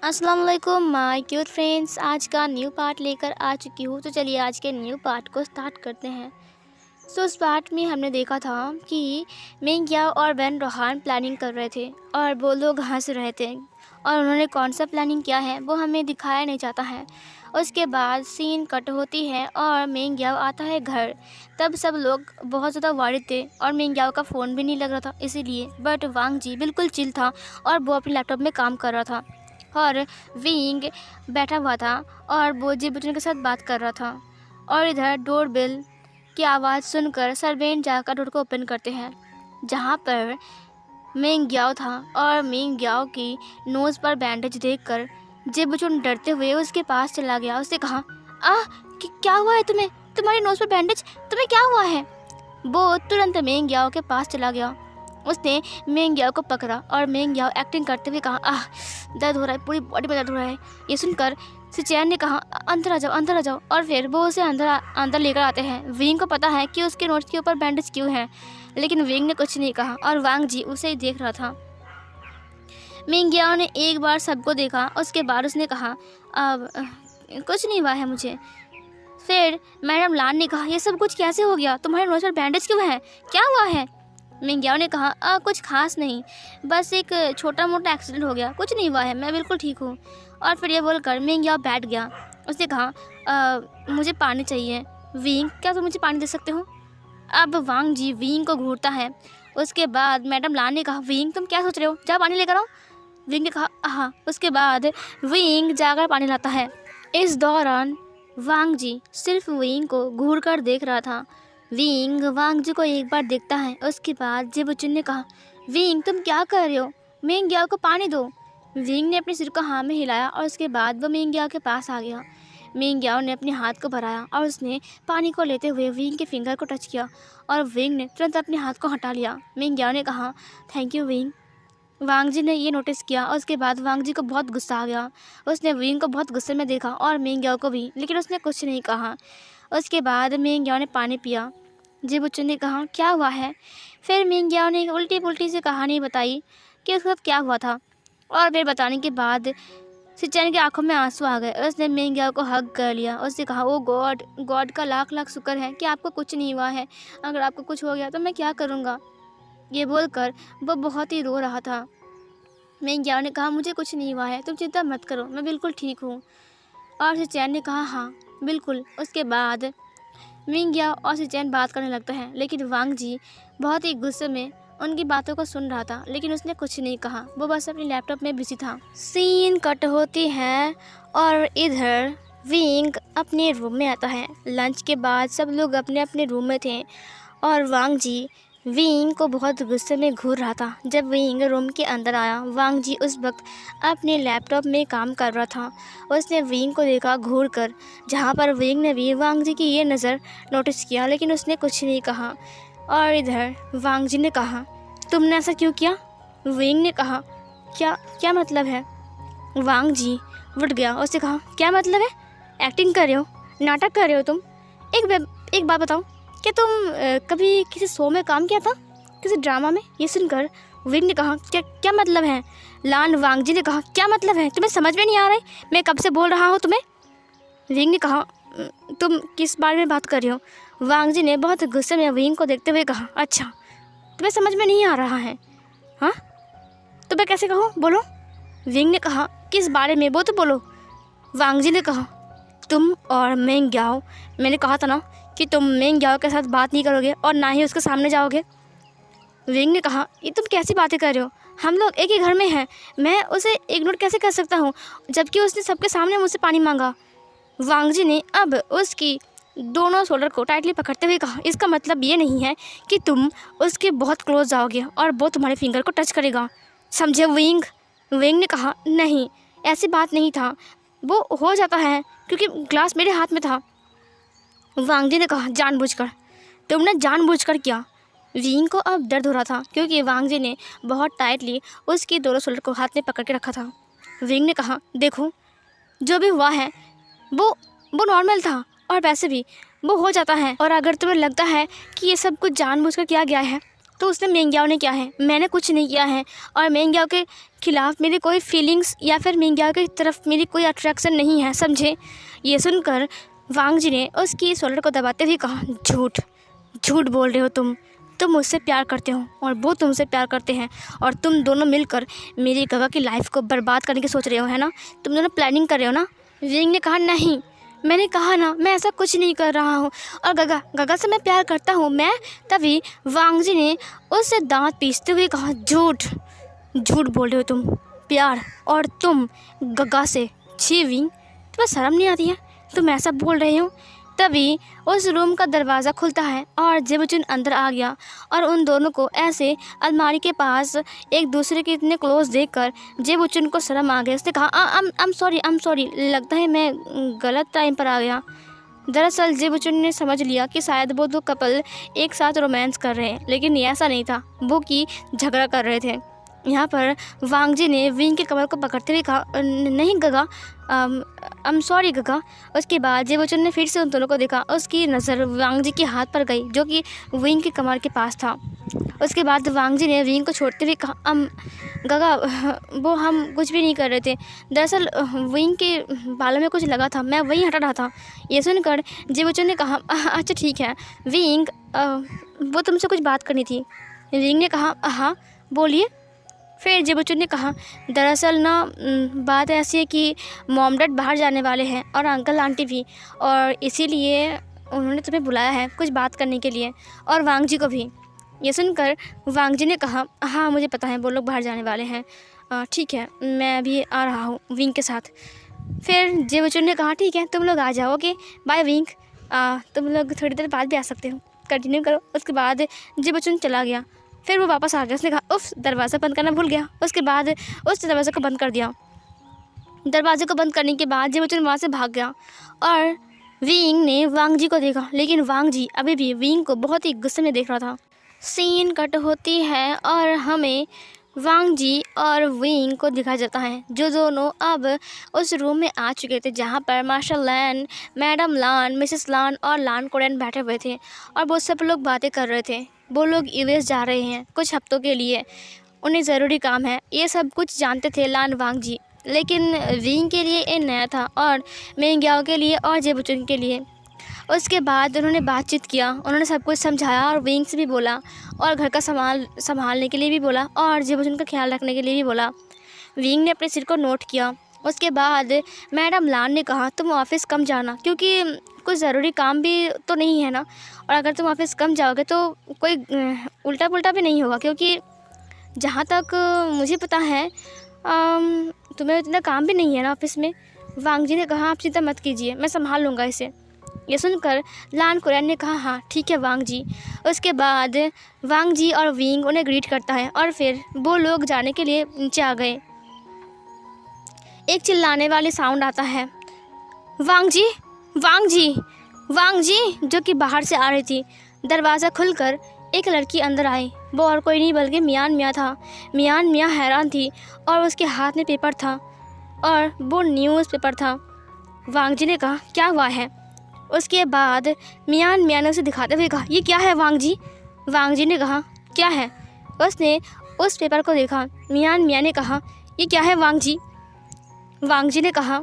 अस्सलाम वालेकुम my cute friends. आज का न्यू पार्ट लेकर आ चुकी हूँ। तो चलिए आज के न्यू पार्ट को स्टार्ट करते हैं। उस पार्ट में हमने देखा था कि मिंग याओ और बेन रोहान प्लानिंग कर रहे थे और वो लोग हंस रहे थे और उन्होंने कौन सा प्लानिंग किया है वो हमें दिखाया नहीं जाता है। उसके बाद सीन कट होती है और मिंग याओ आता है घर। तब सब लोग बहुत ज़्यादा वरीड थे और मिंग याओ का फ़ोन भी नहीं लग रहा था इसीलिए, बट वांग जी बिल्कुल चिल था और वो अपने लैपटॉप में काम कर रहा था और विंग बैठा हुआ था और वो जिबुचन के साथ बात कर रहा था। और इधर डोरबेल की आवाज़ सुनकर सर्वेंट जाकर डोर को ओपन करते हैं, जहाँ पर मिंग याओ था। और मिंग याओ की नोज़ पर बैंडेज देखकर जिबुचन डरते हुए उसके पास चला गया। उससे कहा, क्या हुआ है तुम्हें? तुम्हारी नोज़ पर बैंडेज, तुम्हें क्या हुआ है? वो तुरंत मिंग याओ के पास चला गया। उसने मिंग याओ को पकड़ा और मिंग याओ एक्टिंग करते हुए कहा, दर्द हो रहा है, पूरी बॉडी में दर्द हो रहा है। ये सुनकर सिचैन ने कहा, अंदर आ जाओ, अंदर आ जाओ। और फिर वो उसे अंदर लेकर आते हैं। विंग को पता है कि उसके नोट्स के ऊपर बैंडेज क्यों है, लेकिन विंग ने कुछ नहीं कहा और वांग जी उसे ही देख रहा था। मिंग याओ ने एक बार सबको देखा, उसके बाद उसने कहा, अब कुछ नहीं हुआ है मुझे। फिर मैडम लान ने कहा, ये सब कुछ कैसे हो गया? तुम्हारे नोज पर बैंडेज क्यों है? क्या हुआ है? मिंग याओ ने कहा, कुछ खास नहीं, बस एक छोटा मोटा एक्सीडेंट हो गया, कुछ नहीं हुआ है, मैं बिल्कुल ठीक हूँ। और फिर ये बोलकर मिंग याओ बैठ गया। उसने कहा, मुझे पानी चाहिए। विंग, क्या तुम मुझे पानी दे सकते हो? अब वांग जी विंग को घूरता है। उसके बाद मैडम लान ने कहा, विंग तुम क्या सोच रहे हो, जाओ पानी लेकर आओ। विंग ने कहा, हाँ। उसके बाद विंग जाकर पानी लाता है। इस दौरान वांग जी सिर्फ विंग को घूर कर देख रहा था। विंग वांग जी को एक बार देखता है। उसके बाद जिबुचन ने कहा, विंग तुम क्या कर रहे हो? मिंग याओ को पानी दो। विंग ने अपने सिर को हाँ में हिलाया और उसके बाद वो मिंग याओ के पास आ गया। मिंग याओ ने अपने हाथ को बढ़ाया और उसने पानी को लेते हुए विंग के फिंगर को टच किया और विंग ने तुरंत अपने हाथ को हटा लिया। मिंग याओ ने कहा, थैंक यू विंग। वांग जी ने ये नोटिस किया और उसके बाद वांग जी को बहुत गुस्सा आ गया। उसने विंग को बहुत गुस्से में देखा और मिंग याओ को भी, लेकिन उसने कुछ नहीं कहा। उसके बाद मिंग याओ ने पानी पिया। जिबुचन ने कहा, क्या हुआ है? फिर मिंग याओ ने उल्टी पुल्टी सी कहानी बताई कि उसके साथ क्या हुआ था। और फिर बताने के बाद सिचैन की आंखों में आंसू आ गए। उसने मिंग याओ को हग कर लिया। उससे कहा, ओ गॉड, गॉड का लाख लाख शुक्र है कि आपको कुछ नहीं हुआ है, अगर आपको कुछ हो गया तो मैं क्या करूँगा। ये बोलकर वो बहुत ही रो रहा था। मिंग याओ ने कहा, मुझे कुछ नहीं हुआ है, तुम चिंता मत करो, मैं बिल्कुल ठीक हूँ। और सिचैन ने कहा, हाँ बिल्कुल। उसके बाद मिंग याओ और सिचैन बात करने लगता है, लेकिन वांग जी बहुत ही गुस्से में उनकी बातों को सुन रहा था, लेकिन उसने कुछ नहीं कहा। वो बस अपने लैपटॉप में बिजी था। सीन कट होती है और इधर विंग अपने रूम में आता है। लंच के बाद सब लोग अपने अपने रूम में थे और वांग जी विंग को बहुत गुस्से में घूर रहा था। जब विंग रूम के अंदर आया, वांग जी उस वक्त अपने लैपटॉप में काम कर रहा था। उसने विंग को देखा घूर कर, जहाँ पर विंग ने भी वांग जी की ये नज़र नोटिस किया, लेकिन उसने कुछ नहीं कहा। और इधर वांग जी ने कहा, तुमने ऐसा क्यों किया? विंग ने कहा, क्या क्या मतलब है? वांग जी उठ गया। उसने कहा, क्या मतलब है? एक्टिंग कर रहे हो, नाटक कर रहे हो तुम? एक बात बताओ, क्या तुम कभी किसी शो में काम किया था, किसी ड्रामा में? ये सुनकर विंग ने कहा, क्या मतलब है? लान वांग जी ने कहा, क्या मतलब है? तुम्हें समझ में नहीं आ रहा है मैं कब से बोल रहा हूँ तुम्हें? विंग ने कहा, तुम किस बारे में बात कर रहे हो? वांग जी ने बहुत गुस्से में विंग को देखते हुए कहा, अच्छा तुम्हें समझ में नहीं आ रहा है? हाँ तो मैं कैसे कहूँ, बोलो। विंग ने कहा, किस बारे में, वो तो बोलो। वांग जी ने कहा, तुम और मिंग याओ, मैंने कहा था ना कि तुम मिंग याओ के साथ बात नहीं करोगे और ना ही उसके सामने जाओगे। विंग ने कहा, ये तुम कैसी बातें कर रहे हो? हम लोग एक ही घर में हैं, मैं उसे इग्नोर कैसे कर सकता हूँ, जबकि उसने सबके सामने मुझसे पानी मांगा। वांग जी ने अब उसकी दोनों शोल्डर को टाइटली पकड़ते हुए कहा, इसका मतलब ये नहीं है कि तुम उसके बहुत क्लोज जाओगे और वो तुम्हारे फिंगर को टच करेगा, समझे विंग? विंग ने कहा, नहीं ऐसी बात नहीं था, वो हो जाता है क्योंकि ग्लास मेरे हाथ में था। वांग जी ने कहा, जानबूझकर? तुमने जानबूझकर किया? विंग को अब दर्द हो रहा था क्योंकि वांग जी ने बहुत टाइटली उसकी दोनों शोल्डर को हाथ में पकड़ के रखा था। विंग ने कहा, देखो जो भी हुआ है वो नॉर्मल था और वैसे भी वो हो जाता है, और अगर तुम्हें लगता है कि ये सब कुछ जानबूझकर किया गया है तो उसने मेंग्याओ ने किया है, मैंने कुछ नहीं किया है। और मेंग्याओ के खिलाफ़ मेरी कोई फीलिंग्स या फिर मेंग्याओ की तरफ मेरी कोई अट्रैक्शन नहीं है, समझे। ये सुनकर वांग जी ने उसकी शोल्डर को दबाते हुए कहा, झूठ झूठ बोल रहे हो तुम मुझसे प्यार करते हो और वो तुमसे प्यार करते हैं, और तुम दोनों मिलकर मेरी गगा की लाइफ को बर्बाद करने की सोच रहे हो, है ना। तुम दोनों प्लानिंग कर रहे हो ना। विंग ने कहा, नहीं, मैंने कहा ना, मैं ऐसा कुछ नहीं कर रहा हूँ, और गगा से मैं प्यार करता हूँ मैं। तभी वांग जी ने उससे दांत पीसते हुए कहा, झूठ झूठ बोल रहे हो तुम, प्यार और तुम गगा से। छी विंग, तुम्हें शर्म नहीं आती है, तुम ऐसा बोल रहे हो। तभी उस रूम का दरवाज़ा खुलता है और जेबुचुन अंदर आ गया, और उन दोनों को ऐसे अलमारी के पास एक दूसरे के इतने क्लोज देखकर जेबुचुन को शर्म आ गया। उसने कहा, आई एम सॉरी, लगता है मैं गलत टाइम पर आ गया। दरअसल जेबुचुन ने समझ लिया कि शायद वो दो कपल एक साथ रोमांस कर रहे हैं, लेकिन ये ऐसा नहीं था, वो कि झगड़ा कर रहे थे। यहाँ पर वांग जी ने विंग के कमर को पकड़ते हुए कहा, नहीं गगा, आई एम सॉरी गगा। उसके बाद जेबुचुन ने फिर से उन दोनों को देखा। उसकी नज़र वांग जी के हाथ पर गई जो कि विंग के कमर के पास था। उसके बाद वांग जी ने विंग को छोड़ते हुए कहा, गगा, वो हम कुछ भी नहीं कर रहे थे, दरअसल विंग के बालों में कुछ लगा था, मैं वही हटा रहा था। ये सुनकर जेबुचुन ने कहा, अच्छा ठीक है विंग, वो तुमसे कुछ बात करनी थी। विंग ने कहा, हाँ बोलिए। फिर जेबुचुन ने कहा, दरअसल ना बात ऐसी है कि मॉम डैड बाहर जाने वाले हैं और अंकल आंटी भी, और इसीलिए उन्होंने तुम्हें बुलाया है कुछ बात करने के लिए, और वांग जी को भी। ये सुनकर वांग जी ने कहा, हाँ मुझे पता है वो लोग बाहर जाने वाले हैं, ठीक है मैं अभी आ रहा हूँ विंग के साथ। फिर जेबुचुन ने कहा, ठीक है तुम लोग आ जाओ, ओके बाय विंग, तुम लोग थोड़ी देर बाद भी आ सकते हो, कंटिन्यू करो। उसके बाद जेबुचुन चला गया। फिर वो वापस आ गया। उसने कहा, उफ, दरवाज़ा बंद करना भूल गया। उसके बाद उस दरवाज़े को बंद कर दिया। दरवाजे को बंद करने के बाद जेबुचुन वहाँ से भाग गया, और विंग ने वांग जी को देखा, लेकिन वांग जी अभी भी विंग को बहुत ही गुस्से में देख रहा था। सीन कट होती है और हमें वांग जी और विंग को दिखाया जाता है, जो दोनों अब उस रूम में आ चुके थे जहाँ पर मार्शल लैन, मैडम लान, मिसेस लान और लान कोरेन बैठे हुए थे, और वो सब लोग बातें कर रहे थे। वो लोग यूएस जा रहे हैं कुछ हफ्तों के लिए, उन्हें ज़रूरी काम है, ये सब कुछ जानते थे लान वांग जी, लेकिन विंग के लिए ये नया था, और मेंग्याओ के लिए और जेबुचुन के लिए। उसके बाद उन्होंने बातचीत किया, उन्होंने सब कुछ समझाया, और विंग से भी बोला, और घर का संभालने के लिए भी बोला, और जेबुचुन का ख्याल रखने के लिए भी बोला। विंग ने अपने सिर को नोट किया। उसके बाद मैडम लान ने कहा, तुम ऑफिस कम जाना, क्योंकि कुछ ज़रूरी काम भी तो नहीं है ना, और अगर तुम ऑफिस कम जाओगे तो कोई उल्टा पुल्टा भी नहीं होगा, क्योंकि जहाँ तक मुझे पता है तुम्हें इतना काम भी नहीं है ना ऑफिस में। वांग जी ने कहा, आप चिंता मत कीजिए, मैं संभाल लूँगा इसे। ये सुनकर लान कोरेन ने कहा, हाँ ठीक है वांग जी। उसके बाद वांग जी और विंग उन्हें ग्रीट करता है, और फिर वो लोग जाने के लिए नीचे आ गए। एक चिल्लाने वाली साउंड आता है, वांग जी वांग जी वांग जी, जो कि बाहर से आ रही थी। दरवाज़ा खुलकर एक लड़की अंदर आई। वो और कोई नहीं बल्कि मियान मियाँ था। मियान मियाँ हैरान थी, और उसके हाथ में पेपर था, और वो न्यूज़पेपर था। वांग जी ने कहा, क्या हुआ है। उसके बाद मियान मियाँ ने उसे दिखाते हुए कहा, ये क्या है वांग जी। वांग जी ने कहा, क्या है। उसने उस पेपर को देखा। मियान मियाँ ने कहा, ये क्या है वांग जी। वांग जी ने कहा,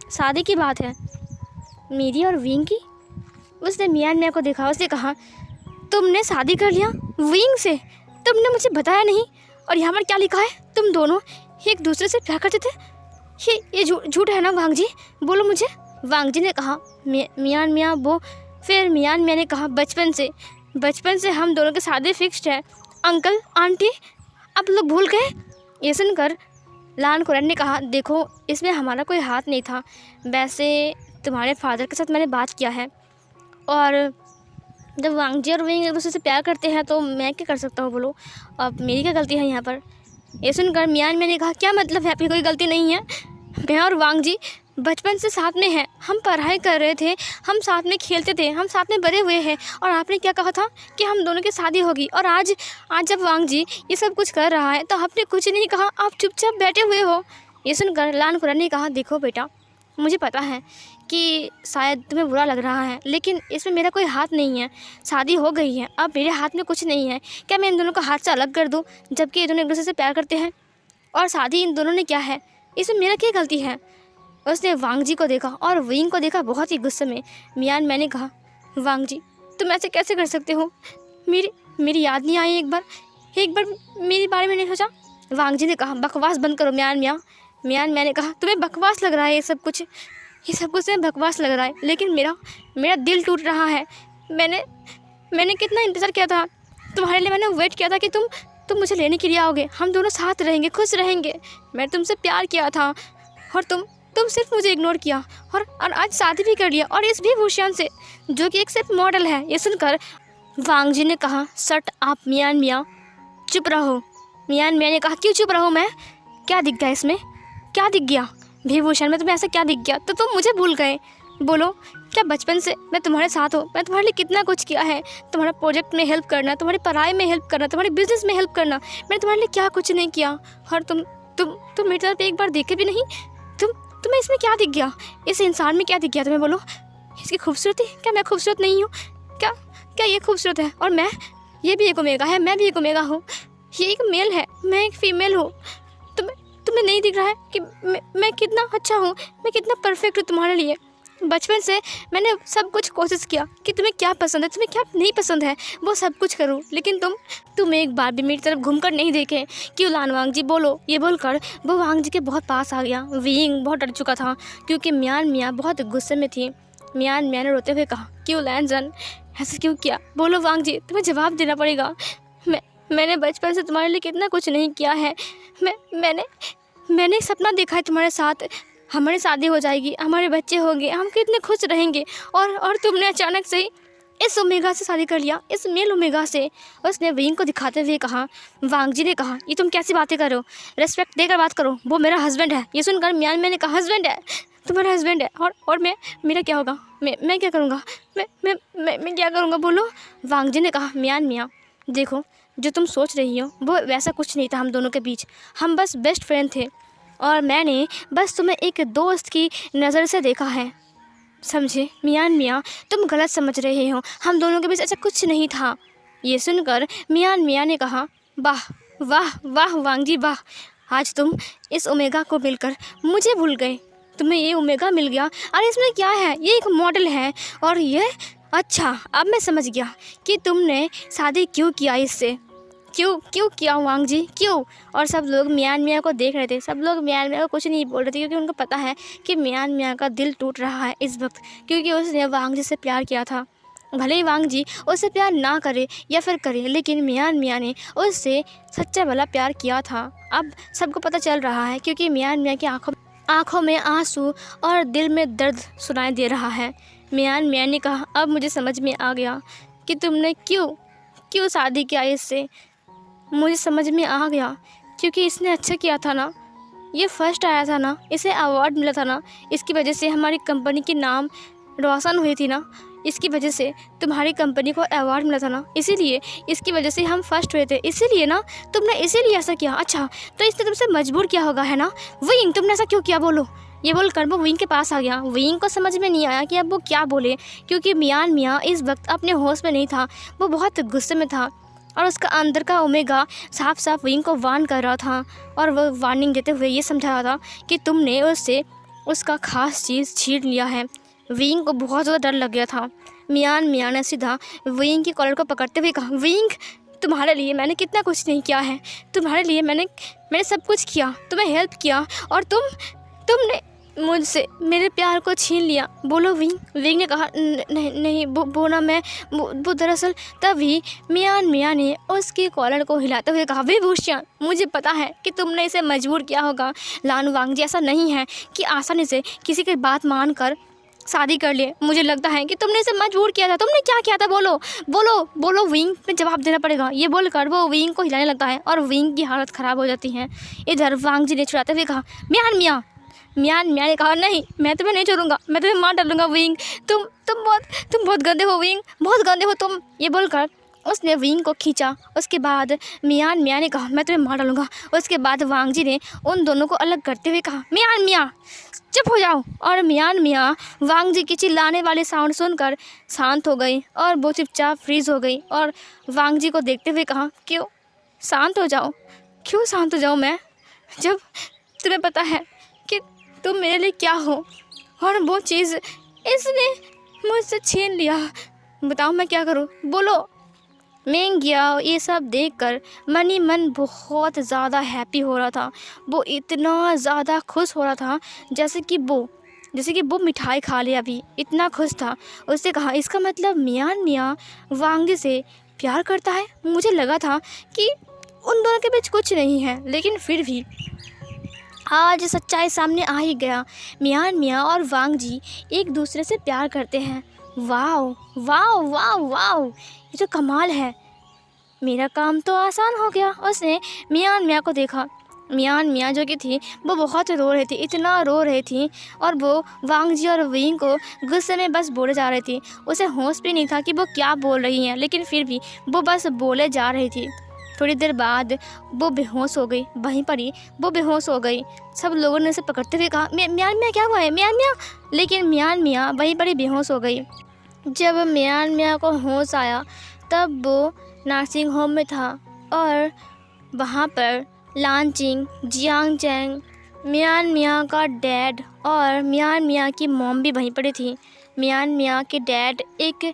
शादी की बात है मेरी और विंग की। उसने मियान मियाँ को देखा। उसने कहा, तुमने शादी कर लिया विंग से, तुमने मुझे बताया नहीं, और यहाँ पर क्या लिखा है, तुम दोनों एक दूसरे से प्यार करते थे। ये झूठ है ना वांग जी, बोलो मुझे। वांग जी ने कहा, मियान मियाँ वो। फिर मियान मियाँ ने कहा, बचपन से हम दोनों की शादी फिक्स्ड है। अंकल आंटी आप लोग भूल गए। ये सुनकर लान कोरेन ने कहा, देखो इसमें हमारा कोई हाथ नहीं था, वैसे तुम्हारे फादर के साथ मैंने बात किया है, और जब वांग जी और विंग एक दूसरे से प्यार करते हैं तो मैं क्या कर सकता हूँ बोलो, अब मेरी क्या गलती है यहाँ पर। ये सुनकर मियान मियाँ ने कहा, क्या मतलब है आपकी कोई गलती नहीं है, मैं और वांग जी बचपन से साथ में हैं, हम पढ़ाई कर रहे थे, हम साथ में खेलते थे, हम साथ में बड़े हुए हैं, और आपने क्या कहा था कि हम दोनों की शादी होगी, और आज जब वांग जी ये सब कुछ कर रहा है तो आपने कुछ नहीं कहा, आप चुपचाप बैठे हुए हो। ये सुनकर लान कोरेन ने कहा, देखो बेटा मुझे पता है कि शायद तुम्हें बुरा लग रहा है, लेकिन इसमें मेरा कोई हाथ नहीं है। शादी हो गई है, अब मेरे हाथ में कुछ नहीं है। क्या मैं इन दोनों का हाथ से अलग कर दूँ, जबकि ये दोनों एक दूसरे से प्यार करते हैं? और शादी इन दोनों ने क्या है, इसमें मेरा क्या गलती है? उसने वांग जी को देखा और विंग को देखा बहुत ही गुस्से में। मैंने कहा, वांग जी तुम ऐसे कैसे कर सकते हो? मेरी याद नहीं आई? एक बार मेरे बारे में नहीं सोचा? वांग जी ने कहा, बकवास बंद करो मैंने कहा, तुम्हें बकवास लग रहा है ये सब कुछ तुम्हें बकवास लग रहा है, लेकिन मेरा दिल टूट रहा है। मैंने कितना इंतज़ार किया था तुम्हारे लिए, मैंने वेट किया था कि तुम मुझे लेने के लिए आओगे, हम दोनों साथ रहेंगे, खुश रहेंगे। मैं तुमसे प्यार किया था और तुम सिर्फ मुझे इग्नोर किया और आज शादी भी कर लिया, और इस भी भूषण से, जो कि एक सिर्फ मॉडल है। ये सुनकर वांग जी ने कहा, शट अप मियाँ, चुप रहो। मियाँ ने कहा, क्यों चुप रहो मैं? क्या दिख गया इसमें? क्या दिख गया विभूषण में? तुम्हें ऐसा क्या दिख गया? तो तुम मुझे भूल गए? बोलो, क्या बचपन से मैं तुम्हारे साथ हूँ? मैं तुम्हारे लिए कितना कुछ किया है। तुम्हारा प्रोजेक्ट में हेल्प करना, तुम्हारी पढ़ाई में हेल्प करना, तुम्हारे बिजनेस में हेल्प करना, मैंने तुम्हारे लिए क्या कुछ नहीं किया। और तुम मेरी तरफ एक बार देखे भी नहीं। तुम्हें इसमें क्या दिख गया? इस इंसान में क्या दिख गया तुम्हें? बोलो, इसकी खूबसूरती? क्या मैं खूबसूरत नहीं हूँ? क्या ये खूबसूरत है? और ये भी एक ओमेगा है, मैं भी एक ओमेगा हूँ। ये एक मेल है, मैं एक फीमेल हूँ। तुम्हें नहीं दिख रहा है कि मैं कितना अच्छा हूँ, मैं कितना परफेक्ट हूँ तुम्हारे लिए? बचपन से मैंने सब कुछ कोशिश किया कि तुम्हें क्या पसंद है, तुम्हें क्या नहीं पसंद है, वो सब कुछ करूँ, लेकिन तुम एक बार भी मेरी तरफ घूमकर नहीं देखे। क्यों लान वांग जी? बोलो। ये बोलकर वो वांग जी के बहुत पास आ गया। विंग बहुत डर चुका था क्योंकि मियाँ बहुत गुस्से में थी। मियाँ ने रोते हुए कहा, क्यों लैन जन, ऐसा क्यों किया? बोलो वांग जी, तुम्हें जवाब देना पड़ेगा। मैंने बचपन से तुम्हारे लिए कितना कुछ नहीं किया है। मैंने एक सपना देखा है तुम्हारे साथ, हमारी शादी हो जाएगी, हमारे बच्चे होंगे, हम कितने खुश रहेंगे, और तुमने अचानक से इस ओमेगा से शादी कर लिया, इस मेल ओमेगा से। उसने विंग को दिखाते हुए कहा। वांग जी ने कहा, ये तुम कैसी बातें कर रहे हो? रेस्पेक्ट देकर बात करो, वो मेरा हस्बैंड है। ये सुनकर मैंने कहा, हस्बैंड है? तुम्हारा हस्बैंड है? और मेरा क्या होगा? मैं क्या करूँगा? मैं क्या करूँगा? बोलो। वांग जी ने कहा, मियाँ देखो, जो तुम सोच रही हो वो वैसा कुछ नहीं था हम दोनों के बीच। हम बस बेस्ट फ्रेंड थे, और मैंने बस तुम्हें एक दोस्त की नज़र से देखा है, समझे? मियाँ तुम गलत समझ रहे हो, हम दोनों के बीच ऐसा कुछ नहीं था। ये सुनकर मियाँ ने कहा, वाह वाह वाह वांग जी वाह, आज तुम इस ओमेगा को मिलकर मुझे भूल गए। तुम्हें ये ओमेगा मिल गया, अरे इसमें क्या है, ये एक मॉडल है। और ये अच्छा, अब मैं समझ गया कि तुमने शादी क्यों किया इससे। क्यों किया वांग जी, क्यों? और सब लोग मियाँ को देख रहे थे। सब लोग मियाँ को कुछ नहीं बोल रहे थे, क्योंकि उनको पता है कि मियाँ का दिल टूट रहा है इस वक्त, क्योंकि उसने वांग जी से प्यार किया था। भले ही वांग जी उससे प्यार ना करे या फिर करे, लेकिन मियाँ ने उससे सच्चा वाला प्यार किया था। अब सबको पता चल रहा है, क्योंकि मियाँ की आँखों में आंसू और दिल में दर्द सुनाई दे रहा है। मियाँ ने कहा, अब मुझे समझ में आ गया कि तुमने क्यों शादी किया इससे। मुझे समझ में आ गया, क्योंकि इसने अच्छा किया था ना, ये फर्स्ट आया था ना, इसे अवार्ड मिला था ना, इसकी वजह से हमारी कंपनी की नाम रोशन हुई थी ना, इसकी वजह से तुम्हारी कंपनी को अवार्ड मिला था ना, इसीलिए इसकी वजह से हम फर्स्ट हुए थे, इसीलिए ना तुमने इसीलिए ऐसा किया। अच्छा, तो इसने तुमसे मजबूर किया होगा, है ना? विंग, तुमने ऐसा क्यों किया? बोलो। ये बोलकर वो विंग के पास आ गया। विंग को समझ में नहीं आया कि अब वो क्या बोले, क्योंकि मियाँ इस वक्त अपने होश में नहीं था, वो बहुत गुस्से में था, और उसका अंदर का ओमेगा साफ साफ विंग को वार्न कर रहा था, और वो वार्निंग देते हुए ये समझा रहा था कि तुमने उससे उसका खास चीज़ छीन लिया है। विंग को बहुत ज़्यादा डर लग गया था। मियाँ ने सीधा विंग की कॉलर को पकड़ते हुए कहा, विंग, तुम्हारे लिए मैंने कितना कुछ नहीं किया है, तुम्हारे लिए मैंने सब कुछ किया, तुम्हें हेल्प किया, और तुमने मुझसे मेरे प्यार को छीन लिया। बोलो विंग। विंग ने कहा, नहीं वो ना मैं वो दरअसल। तभी मियाँ ने उसकी कॉलर को हिलाते हुए कहा, विभूषण, मुझे पता है कि तुमने इसे मजबूर किया होगा। लान वांग जी, ऐसा नहीं है कि आसानी से किसी की बात मानकर शादी कर ले। मुझे लगता है कि तुमने इसे मजबूर किया था। तुमने क्या किया था? बोलो विंग पे जवाब देना पड़ेगा। ये बोलकर वो विंग को हिलाने लगता है, और विंग की हालत ख़राब हो जाती है। इधर वांग जी ने छुड़ाते हुए कहा, मियाँ ने कहा, नहीं, मैं तुम्हें नहीं छोड़ूंगा, मैं तुम्हें मार डालूंगा। विंग, तुम बहुत गंदे हो विंग, बहुत गंदे हो तुम। ये बोलकर उसने विंग को खींचा। उसके बाद मियान मियाँ ने कहा मैं तुम्हें मार डालूँगा। उसके बाद वांग जी ने उन दोनों को अलग करते हुए कहा मियान मियाँ चुप हो जाओ। और मियान मियाँ वांग जी की चिल्लाने वाले साउंड सुनकर शांत हो गई और वो चुपचाप फ्रीज हो गई और वांग जी को देखते हुए कहा क्यों शांत हो जाओ, क्यों शांत हो जाऊँ मैं, जब तुम्हें पता है कि तुम मेरे लिए क्या हो और वो चीज़ इसने मुझसे छीन लिया। बताओ मैं क्या करूं, बोलो। मेंग याओ ये सब देखकर मन ही मन बहुत ज़्यादा हैप्पी हो रहा था। वो इतना ज़्यादा खुश हो रहा था जैसे कि वो मिठाई खा ले अभी, इतना खुश था। उसने कहा इसका मतलब मियान मियाँ वांगी से प्यार करता है। मुझे लगा था कि उन दोनों के बीच कुछ नहीं है, लेकिन फिर भी आज सच्चाई सामने आ ही गया। मियान मियाँ और वांग जी एक दूसरे से प्यार करते हैं। वाओ वाओ वाओ वाओ, ये तो कमाल है, मेरा काम तो आसान हो गया। उसने मियान मियाँ को देखा। मियान मियाँ जो कि थी वो बहुत रो रही थी, इतना रो रही थी और वो वांग जी और विंग को गुस्से में बस बोले जा रही थी। उसे होश भी नहीं था कि वो क्या बोल रही हैं, लेकिन फिर भी वो बस बोले जा रही थी। थोड़ी देर बाद वो बेहोश हो गई, वहीं पर ही वो बेहोश हो गई। सब लोगों ने उसे पकड़ते हुए कहा मियान मियाँ क्या हुआ है मियान मियाँ, लेकिन मियान मियाँ वहीं पर ही बेहोश हो गई। जब मियान मियाँ को होश आया तब वो नर्सिंग होम में था और वहाँ पर लानचिंग, जियांग चैंग, मियान मियाँ का डैड और मियान मियाँ की मॉम भी वहीं पर थी। मियान मियाँ के डैड एक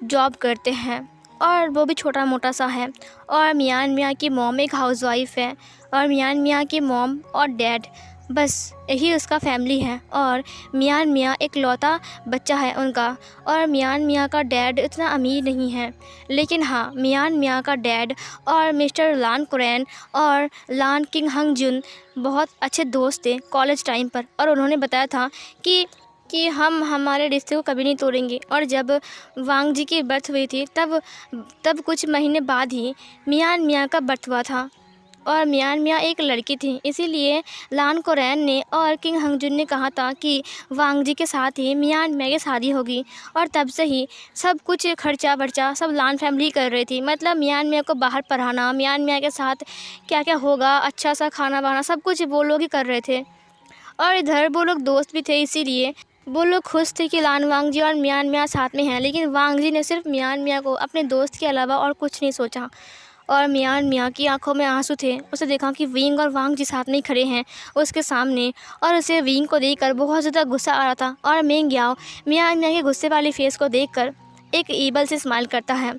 जॉब करते हैं और वो भी छोटा मोटा सा है और मियान मियाँ की मॉम एक हाउसवाइफ है और मियान मियाँ की मॉम और डैड बस यही उसका फैमिली है। और मियान मियाँ एक लौता बच्चा है उनका और मियान मियाँ का डैड इतना अमीर नहीं है, लेकिन हाँ मियान मियाँ का डैड और मिस्टर लान कुरैन और लान किंग हंग जुन बहुत अच्छे दोस्त थे कॉलेज टाइम पर। और उन्होंने बताया था कि हम हमारे रिश्ते को कभी नहीं तोड़ेंगे। और जब वांग जी की बर्थ हुई थी तब कुछ महीने बाद ही मियान मियाँ का बर्थ हुआ था और मियान मियाँ एक लड़की थी। इसीलिए लान कुरैन ने और किंग हंगजुन ने कहा था कि वांग जी के साथ ही मियान मियाँ की शादी होगी। और तब से ही सब कुछ खर्चा वर्चा सब लान फैमिली कर रही थी, मतलब मियान मियाँ को बाहर पढ़ाना, मियान मियाँ के साथ क्या क्या होगा, अच्छा सा खाना वाना सब कुछ वो लोग ही कर रहे थे। और इधर वो लोग दोस्त भी थे, इसीलिए वो लोग खुश थे कि लान वांग जी और मियान मियाँ साथ में हैं। लेकिन वांग जी ने सिर्फ मियान मियाँ को अपने दोस्त के अलावा और कुछ नहीं सोचा और मियान मियाँ की आंखों में आंसू थे। उसे देखा कि विंग और वांग जी साथ में ही खड़े हैं उसके सामने और उसे विंग को देखकर बहुत ज़्यादा गुस्सा आ रहा था। और मेंग याओ मियान मियाँ के गुस्से वाली फेस को देखकर एक ईबल से स्माइल करता है।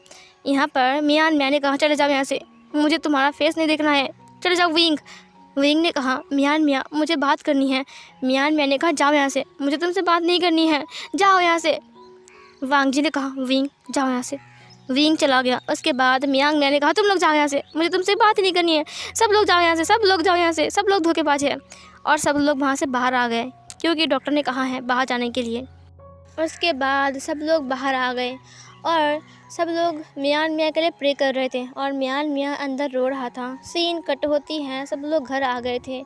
यहाँ पर मियान मियाँ ने कहा चले जाओ यहाँ से, मुझे तुम्हारा फेस नहीं देखना है, चले जाओ विंग। विंग ने कहा मियान मियाँ मुझे बात करनी है। मियान मियाँ ने कहा जाओ यहाँ से, मुझे तुमसे बात नहीं करनी है, जाओ यहाँ से। वांग जी ने कहा विंग जाओ यहाँ से। विंग चला गया। उसके बाद मियांग मियाँ ने कहा तुम लोग जाओ यहाँ से, मुझे तुमसे बात ही नहीं करनी है, सब लोग जाओ यहाँ से, सब लोग जाओ यहाँ से, सब लोग धोखेबाज है। और सब लोग वहाँ से बाहर आ गए क्योंकि डॉक्टर ने कहा है बाहर जाने के लिए। उसके बाद सब लोग बाहर आ गए और सब लोग मियान मियाँ के लिए प्रे कर रहे थे और मियान मियाँ अंदर रो रहा था। सीन कट होती है, सब लोग घर आ गए थे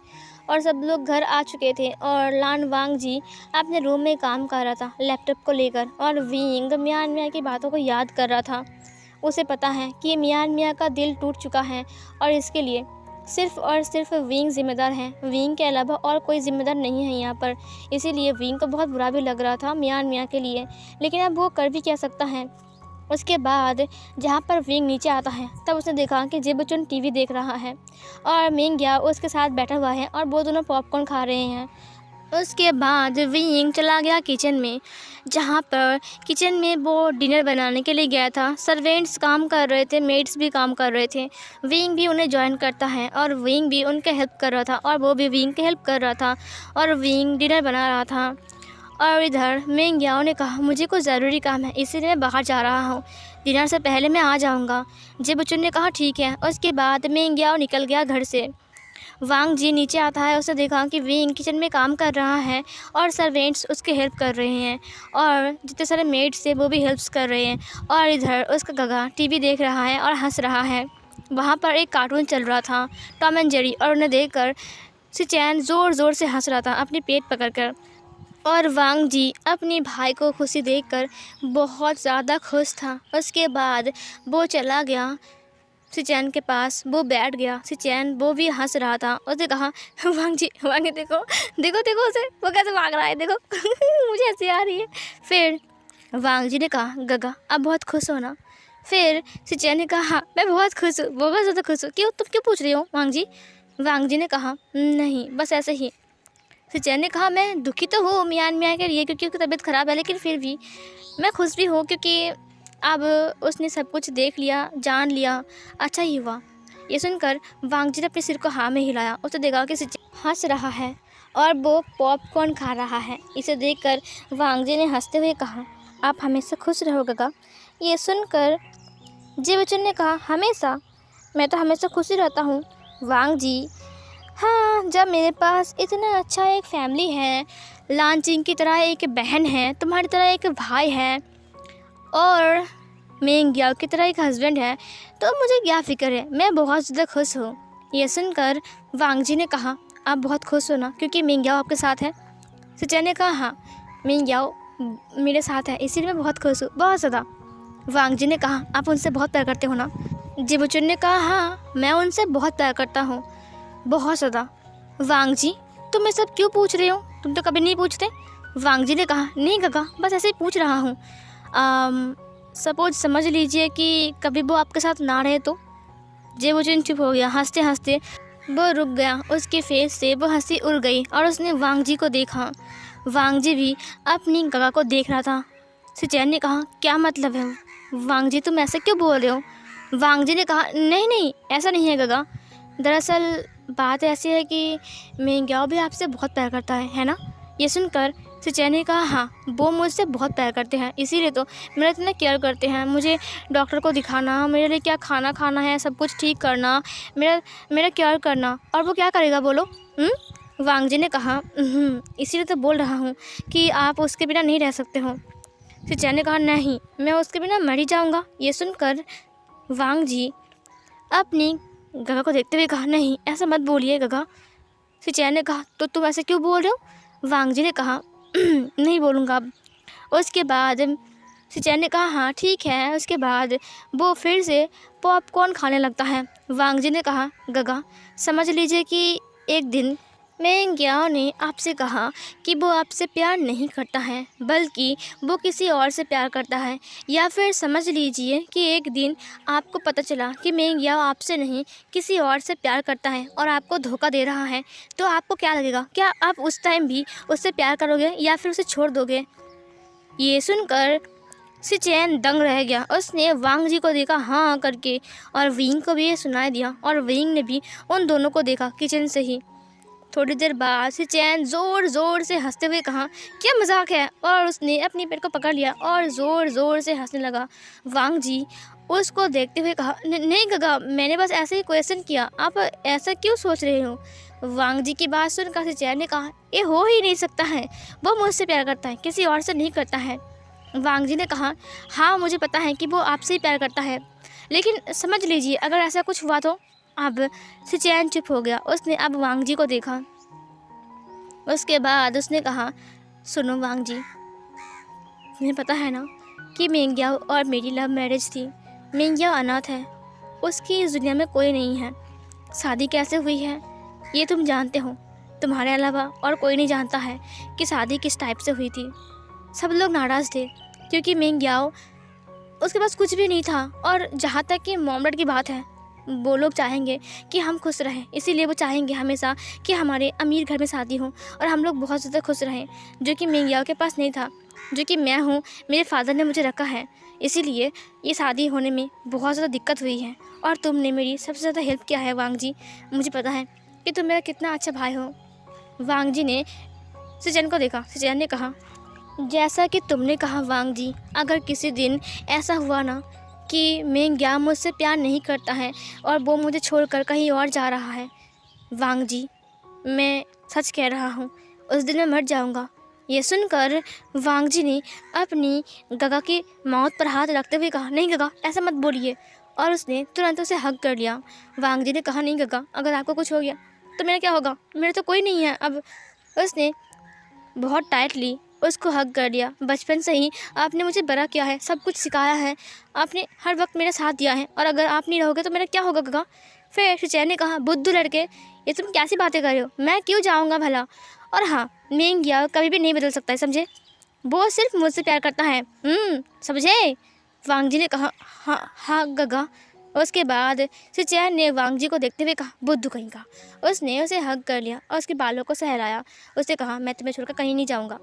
और सब लोग घर आ चुके थे और लान वांग जी अपने रूम में काम कर रहा था लैपटॉप को लेकर और विंग मियान मियाँ की बातों को याद कर रहा था। उसे पता है कि मियान मियाँ का दिल टूट चुका है और इसके लिए सिर्फ़ और सिर्फ विंग ज़िम्मेदार है, विंग के अलावा और कोई ज़िम्मेदार नहीं है यहाँ पर। इसीलिए विंग को बहुत बुरा भी लग रहा था मियान मियाँ के लिए, लेकिन अब वो कर भी क्या सकता है। उसके बाद जहाँ पर विंग नीचे आता है तब उसने देखा कि जिबचुन टीवी देख रहा है और मिंग याओ उसके साथ बैठा हुआ है और वो दोनों पॉपकॉर्न खा रहे हैं। उसके बाद विंग चला गया किचन में, जहाँ पर किचन में वो डिनर बनाने के लिए गया था। सर्वेंट्स काम कर रहे थे, मेड्स भी काम कर रहे थे। विंग भी उन्हें ज्वाइन करता है और विंग भी उनके हेल्प कर रहा था और वो भी विंग की हेल्प कर रहा था और विंग डिनर बना रहा था। और इधर मिंग याओ ने कहा मुझे कुछ ज़रूरी काम है इसलिए मैं बाहर जा रहा हूँ, डिनर से पहले मैं आ जाऊँगा। जिबचुन ने कहा ठीक है। उसके बाद मिंग याओ निकल गया घर से। वांग जी नीचे आता है, उसे देखा कि विंग किचन में काम कर रहा है और सर्वेंट्स उसके हेल्प कर रहे हैं और जितने सारे मेड्स थे वो भी हेल्प्स कर रहे हैं। और इधर उसका गगा टीवी देख रहा है और हंस रहा है। वहाँ पर एक कार्टून चल रहा था टॉम एंड जेरी और उन्हें देखकर सिचैन ज़ोर ज़ोर से हंस रहा था अपनी पेट पकड़कर। और वांग जी अपने भाई को खुशी देखकर बहुत ज़्यादा खुश था। उसके बाद वो चला गया सिचैन के पास, वो बैठ गया। सिचैन वो भी हंस रहा था। उसने कहा वांग जी देखो देखो देखो उसे, वो कैसे भाग रहा है देखो मुझे हंसी आ रही है। फिर वांग जी ने कहा गगा अब बहुत खुश हो ना। फिर सिचैन ने कहा हाँ मैं बहुत खुश हूँ, बहुत ज़्यादा खुश हूँ। क्यों, तुम क्यों पूछ रही हो वांग जी? वांग जी ने कहा नहीं बस ऐसे ही। सिचैन ने कहा मैं दुखी तो हूँ मियान मियाँ के लिए क्योंकि उसकी तबीयत ख़राब है, लेकिन फिर भी मैं खुश भी हूँ क्योंकि अब उसने सब कुछ देख लिया, जान लिया, अच्छा ही हुआ। ये सुनकर वांग जी ने अपने सिर को हाँ में हिलाया। उसे देखा कि सिचैन हंस रहा है और वो पॉपकॉर्न खा रहा है। इसे देखकर वांग जी ने हंसते हुए कहा आप हमेशा खुश रहो गगा। ये सुनकर जी बच्चन ने कहा हमेशा, मैं तो हमेशा खुश ही रहता हूँ वांग जी। हाँ, जब मेरे पास इतना अच्छा एक फैमिली है, लांचिंग की तरह एक बहन है, तुम्हारी तरह एक भाई है और मेंग्याओ की तरह एक हस्बैंड है, तो मुझे क्या फ़िक्र है, मैं बहुत ज़्यादा खुश हूँ। ये सुनकर वांग जी ने कहा आप बहुत खुश हो ना क्योंकि मेंग्याओ आपके साथ है? सिचैन ने कहा हाँ, मेंग्याओ मेरे साथ है इसीलिए मैं बहुत खुश हूँ, बहुत ज़्यादा। वांग जी ने कहा आप उनसे बहुत प्यार करते हो ना? जिबुचुन ने कहा हाँ, मैं उनसे बहुत प्यार करता हूँ, बहुत ज़्यादा। वांग जी तुम ये सब क्यों पूछ रहे हो, तुम तो कभी नहीं पूछते। वांग जी ने कहा नहीं गगा बस ऐसे ही पूछ रहा हूँ। सपोज समझ लीजिए कि कभी वो आपके साथ ना रहे तो। जेबुचुन चुप हो गया, हंसते हंसते वो रुक गया, उसके फेस से वो हंसी उड़ गई और उसने वांग जी को देखा। वांग जी भी अपनी गगा को देख रहा था। सिचैन ने कहा क्या मतलब है वांग जी, तुम ऐसे क्यों बोल रहे हो? वांग जी ने कहा नहीं नहीं ऐसा नहीं है गगा, दरअसल बात ऐसी है कि मेंग्याओ भी आपसे बहुत प्यार करता है ना? ये सुनकर सिचैन ने कहा हाँ, वो मुझसे बहुत प्यार करते हैं, इसीलिए तो मेरा इतना केयर करते हैं। मुझे डॉक्टर को दिखाना, मेरे लिए क्या खाना खाना है, सब कुछ ठीक करना, मेरा मेरा केयर करना। और वो क्या करेगा बोलो? वांग जी ने कहा इसीलिए तो बोल रहा हूँ कि आप उसके बिना नहीं रह सकते हो। सिचैन ने कहा नहीं, मैं उसके बिना मर ही जाऊँगा। ये सुनकर वांग जी अपनी गगा को देखते हुए कहा नहीं ऐसा मत बोलिए गगा। सिचैन ने कहा तो तुम ऐसे क्यों बोल रहे हो? वांग जी ने कहा नहीं बोलूँगा अब। उसके बाद सिचैन ने कहा हाँ ठीक है। उसके बाद वो फिर से पॉपकॉर्न खाने लगता है। वांग जी ने कहा गगा समझ लीजिए कि एक दिन मेंग्याओ ने आपसे कहा कि वो आपसे प्यार नहीं करता है बल्कि वो किसी और से प्यार करता है, या फिर समझ लीजिए कि एक दिन आपको पता चला कि मेंग्याओ आपसे नहीं किसी और से प्यार करता है और आपको धोखा दे रहा है, तो आपको क्या लगेगा? क्या आप उस टाइम भी उससे प्यार करोगे या फिर उसे छोड़ दोगे? ये सुनकर सिचैन दंग रह गया। उसने वांग जी को देखा हाँ करके और विंग को भी ये सुनाई दिया और विंग ने भी उन दोनों को देखा किचन से ही। थोड़ी देर बाद सिचैन ज़ोर ज़ोर से हंसते हुए कहा क्या मजाक है, और उसने अपनी पेट को पकड़ लिया और ज़ोर ज़ोर से हंसने लगा। वांग जी उसको देखते हुए कहा नहीं गगा मैंने बस ऐसे ही क्वेश्चन किया, आप ऐसा क्यों सोच रहे हो? वांग जी की बात सुनकर सिचैन ने कहा ये हो ही नहीं सकता है, वो मुझसे प्यार करता है, किसी और से नहीं करता है। वांग जी ने कहा हाँ मुझे पता है कि वो आपसे ही प्यार करता है, लेकिन समझ लीजिए अगर ऐसा कुछ हुआ तो। अब सिचैन चुप हो गया। उसने अब वांग जी को देखा। उसके बाद उसने कहा सुनो वांग जी, तुम्हें पता है ना कि मेंग्याओ और मेरी लव मैरिज थी। मेंग्याओ अनाथ है, उसकी इस दुनिया में कोई नहीं है। शादी कैसे हुई है ये तुम जानते हो, तुम्हारे अलावा और कोई नहीं जानता है कि शादी किस टाइप से हुई थी। सब लोग नाराज़ थे क्योंकि मेंग्याओ उसके पास कुछ भी नहीं था, और जहाँ तक कि मॉम डैड की बात है वो लोग चाहेंगे कि हम खुश रहें, इसीलिए वो चाहेंगे हमेशा कि हमारे अमीर घर में शादी हो और हम लोग बहुत ज़्यादा खुश रहें, जो कि मेंग्याओ के पास नहीं था, जो कि मैं हूँ, मेरे फादर ने मुझे रखा है। इसीलिए ये शादी होने में बहुत ज़्यादा दिक्कत हुई है और तुमने मेरी सबसे ज़्यादा हेल्प किया है वांग जी। मुझे पता है कि तुम मेरा कितना अच्छा भाई हो। वांग जी ने सिचैन को देखा। सिचैन ने कहा जैसा कि तुमने कहा वांग जी, अगर किसी दिन ऐसा हुआ ना कि मेंग्याओ मुझसे प्यार नहीं करता है और वो मुझे छोड़कर कहीं और जा रहा है, वांग जी मैं सच कह रहा हूँ उस दिन मैं मर जाऊँगा। ये सुनकर वांग जी ने अपनी गगा की मौत पर हाथ रखते हुए कहा नहीं गगा ऐसा मत बोलिए, और उसने तुरंत उसे हग कर लिया। वांग जी ने कहा नहीं गगा अगर आपको कुछ हो गया तो मेरा क्या होगा, मेरा तो कोई नहीं है अब। उसने बहुत टाइटली उसको हग कर लिया। बचपन से ही आपने मुझे बड़ा किया है, सब कुछ सिखाया है, आपने हर वक्त मेरा साथ दिया है, और अगर आप नहीं रहोगे तो मेरा क्या होगा गगा। फिर शिनचैन ने कहा, बुद्धू लड़के, ये तुम कैसी बातें कर रहे हो, मैं क्यों जाऊँगा भला। और हाँ, मिंग याओ कभी भी नहीं बदल सकता है, समझे। वो सिर्फ मुझसे प्यार करता है, समझे। वांग जी ने कहा, हाँ हाँ गगा। उसके बाद शिनचैन ने वांग जी को देखते हुए कहा, बुद्धू कहीं का। उसने उसे हग कर लिया और उसके बालों को सहलाया। उसने कहा, मैं तुम्हें छोड़कर कहीं नहीं जाऊँगा।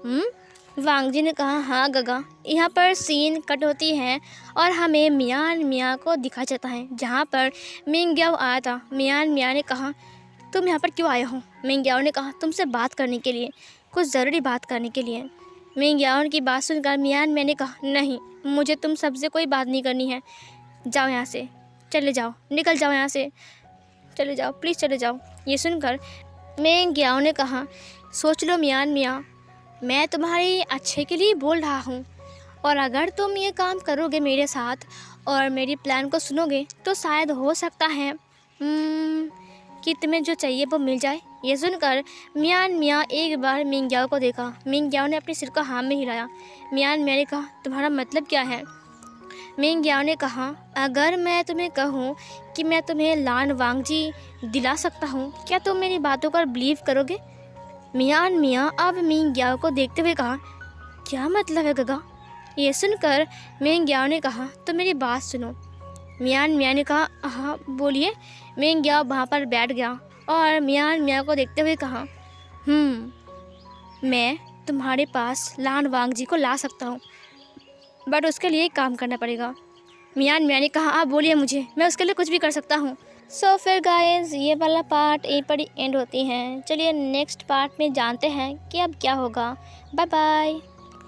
वांग जी ने कहा, हाँ गगा। यहाँ पर सीन कट होती है और हमें मियान मियाँ को दिखा जाता है जहाँ पर मिंग याओ आया था। मियान मियाँ ने कहा, तुम यहाँ पर क्यों आए हो। मिंग याओ ने कहा, तुमसे बात करने के लिए, कुछ ज़रूरी बात करने के लिए। मिंग याओ की बात सुनकर मियान मियाँ ने कहा, नहीं, मुझे तुम सबसे कोई बात नहीं करनी है, जाओ यहाँ से, चले जाओ, निकल जाओ यहाँ से, चले जाओ, प्लीज़ चले जाओ। ये सुनकर मिंग याओ ने कहा, सोच लो मियान मियाँ, मैं तुम्हारे अच्छे के लिए बोल रहा हूँ, और अगर तुम ये काम करोगे मेरे साथ और मेरी प्लान को सुनोगे तो शायद हो सकता है कि तुम्हें जो चाहिए वो मिल जाए। ये सुनकर मियान मियाँ एक बार मिंग याओ को देखा। मिंग याओ ने अपने सिर को हाँ में हिलाया। मियान मियाँ ने कहा, तुम्हारा मतलब क्या है। मिंग याओ ने कहा, अगर मैं तुम्हें कहूँ कि मैं तुम्हें लान वांग जी दिला सकता हूँ, क्या तुम मेरी बातों पर बिलीव करोगे। मियान मियाँ अब मिंग याओ को देखते हुए कहा, क्या मतलब है गगा। ये सुनकर मिंग याओ ने कहा, तो मेरी बात सुनो। मियान मियाँ ने कहा, हाँ बोलिए। मिंग याओ वहाँ पर बैठ गया और मियान मियाँ को देखते हुए कहा, मैं तुम्हारे पास लान वांग जी को ला सकता हूँ, बट उसके लिए एक काम करना पड़ेगा। मियान मियाँ ने कहा, आप बोलिए मुझे, मैं उसके लिए कुछ भी कर सकता हूँ। सो फिर गाइस, ये वाला पार्ट यहीं पर ही एंड होती है। चलिए नेक्स्ट पार्ट में जानते हैं कि अब क्या होगा। Bye bye.